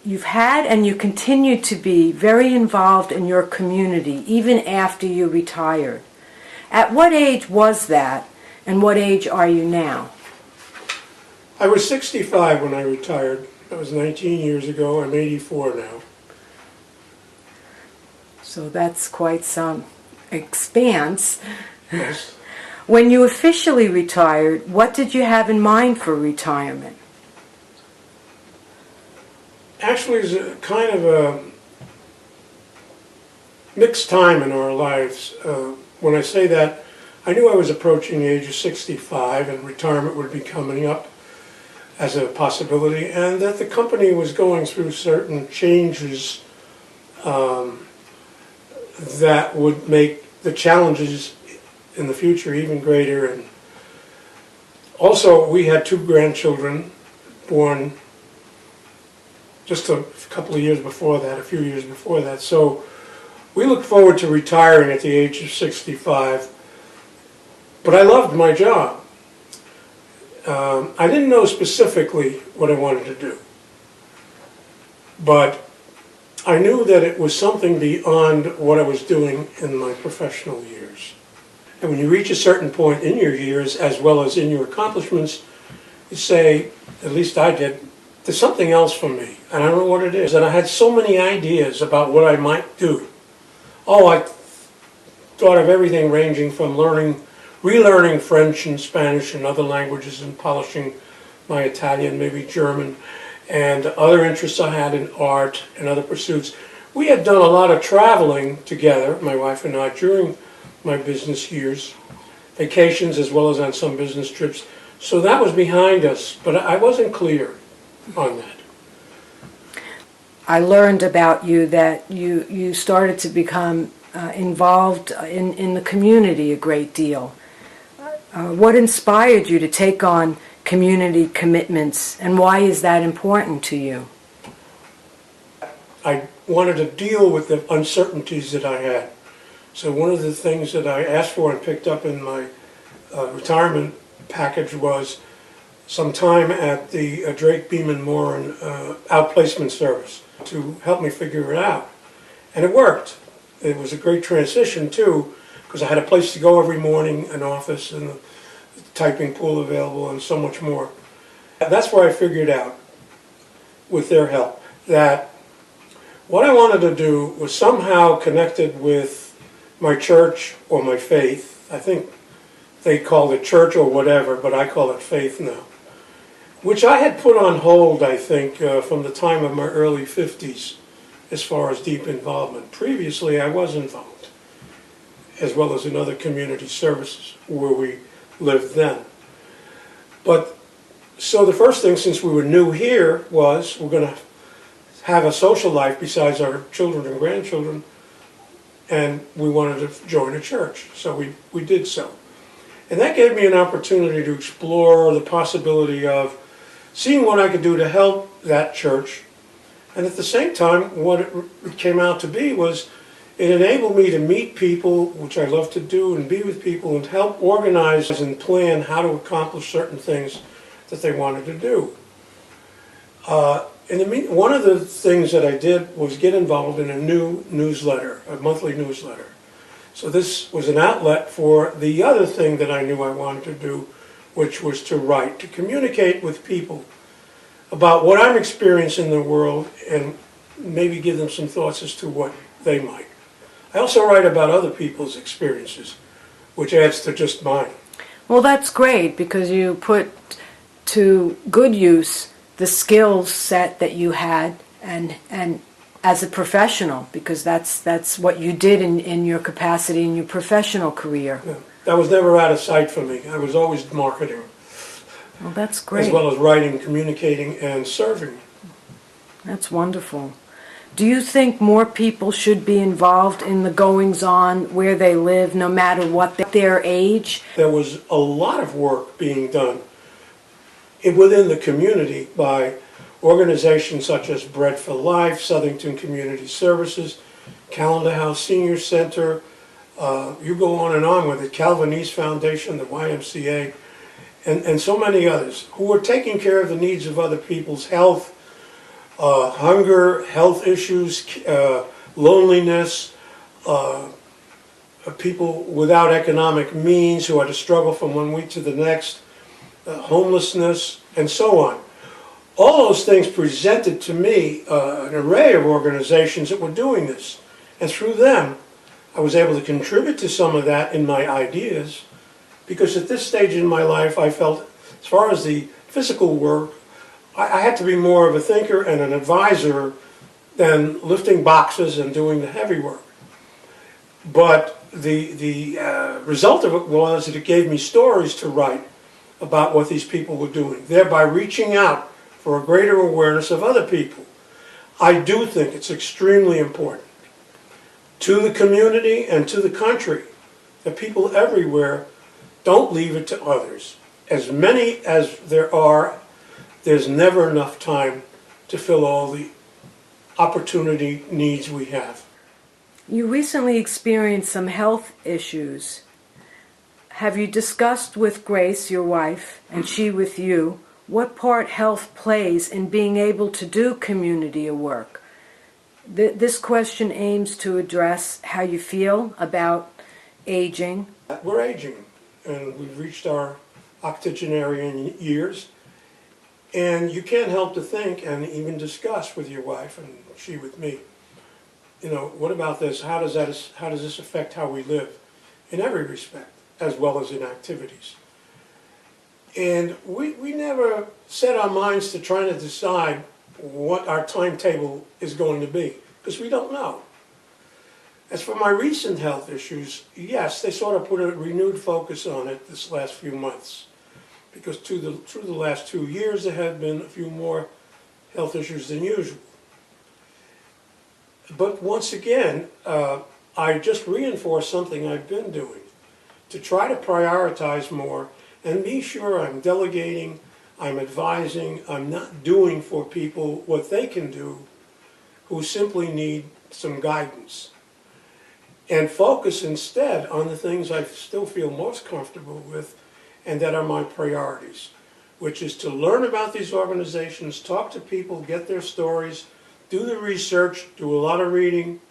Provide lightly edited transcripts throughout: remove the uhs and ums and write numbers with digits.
you've had and you continue to be very involved in your community even after you retired. At what age was that, and what age are you now? I was 65 when I retired. That was 19 years ago. I'm 84 now. So that's quite some expanse. Yes. When you officially retired, what did you have in mind for retirement? Actually, it was a kind of a mixed time in our lives. When I say that, I knew I was approaching the age of 65 and retirement would be coming up as a possibility, and that the company was going through certain changes that would make the challenges in the future even greater. And also, we had 2 grandchildren born just a couple of years before that, a few years before that. So we looked forward to retiring at the age of 65, but I loved my job. I didn't know specifically what I wanted to do, but I knew that it was something beyond what I was doing in my professional years. And when you reach a certain point in your years, as well as in your accomplishments, you say, at least I did, there's something else for me, and I don't know what it is. And I had so many ideas about what I might do. Oh, I thought of everything ranging from relearning French and Spanish and other languages and polishing my Italian, maybe German, and other interests I had in art and other pursuits. We had done a lot of traveling together, my wife and I, during my business years, vacations as well as on some business trips. So that was behind us, but I wasn't clear on that. I learned about you that you started to become involved in the community a great deal. What inspired you to take on community commitments, and why is that important to you? I wanted to deal with the uncertainties that I had. So one of the things that I asked for and picked up in my retirement package was some time at the Drake Beeman Moran outplacement service to help me figure it out. And it worked. It was a great transition too, because I had a place to go every morning, an office, and a typing pool available, and so much more. That's where I figured out, with their help, that what I wanted to do was somehow connected with my church or my faith. I think they called it church or whatever, but I call it faith now, which I had put on hold, I think, from the time of my early 50s as far as deep involvement. Previously, I was involved, as well as in other community services where we lived then. But so the first thing, since we were new here, was we're going to have a social life besides our children and grandchildren, and we wanted to join a church. So we did so. And that gave me an opportunity to explore the possibility of seeing what I could do to help that church. And at the same time, what it came out to be was it enabled me to meet people, which I love to do, and be with people and help organize and plan how to accomplish certain things that they wanted to do. One of the things that I did was get involved in a new newsletter, a monthly newsletter. So this was an outlet for the other thing that I knew I wanted to do, which was to write, to communicate with people about what I'm experiencing in the world and maybe give them some thoughts as to what they might. I also write about other people's experiences, which adds to just mine. Well, that's great, because you put to good use the skill set that you had and as a professional, because that's what you did in your capacity in your professional career. Yeah, that was never out of sight for me. I was always marketing. Well, that's great. As well as writing, communicating, and serving. That's wonderful. Do you think more people should be involved in the goings-on where they live, no matter what their age? There was a lot of work being done within the community by organizations such as Bread for Life, Southington Community Services, Calendar House Senior Center, you go on with the Calvin East Foundation, the YMCA, and so many others who are taking care of the needs of other people's health, hunger, health issues, loneliness, people without economic means who had to struggle from one week to the next, homelessness, and so on. All those things presented to me an array of organizations that were doing this. And through them, I was able to contribute to some of that in my ideas, because at this stage in my life, I felt, as far as the physical work, I had to be more of a thinker and an advisor than lifting boxes and doing the heavy work. But the result of it was that it gave me stories to write about what these people were doing, thereby reaching out for a greater awareness of other people. I do think it's extremely important to the community and to the country that people everywhere don't leave it to others. As many as there are, there's never enough time to fill all the opportunity needs we have. You recently experienced some health issues. Have you discussed with Grace, your wife, and she with you, what part health plays in being able to do community work? This question aims to address how you feel about aging. We're aging, and we've reached our octogenarian years, and you can't help to think and even discuss with your wife, and she with me, you know, what about this? How does this affect how we live in every respect, as well as in activities? And we never set our minds to trying to decide what our timetable is going to be, because we don't know. As for my recent health issues, yes, they sort of put a renewed focus on it this last few months, because through the last 2 years there have been a few more health issues than usual. But once again, I just reinforced something I've been doing, to try to prioritize more and be sure I'm delegating, I'm advising, I'm not doing for people what they can do who simply need some guidance. And focus instead on the things I still feel most comfortable with and that are my priorities, which is to learn about these organizations, talk to people, get their stories, do the research, do a lot of reading,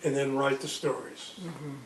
and then write the stories. Mm-hmm.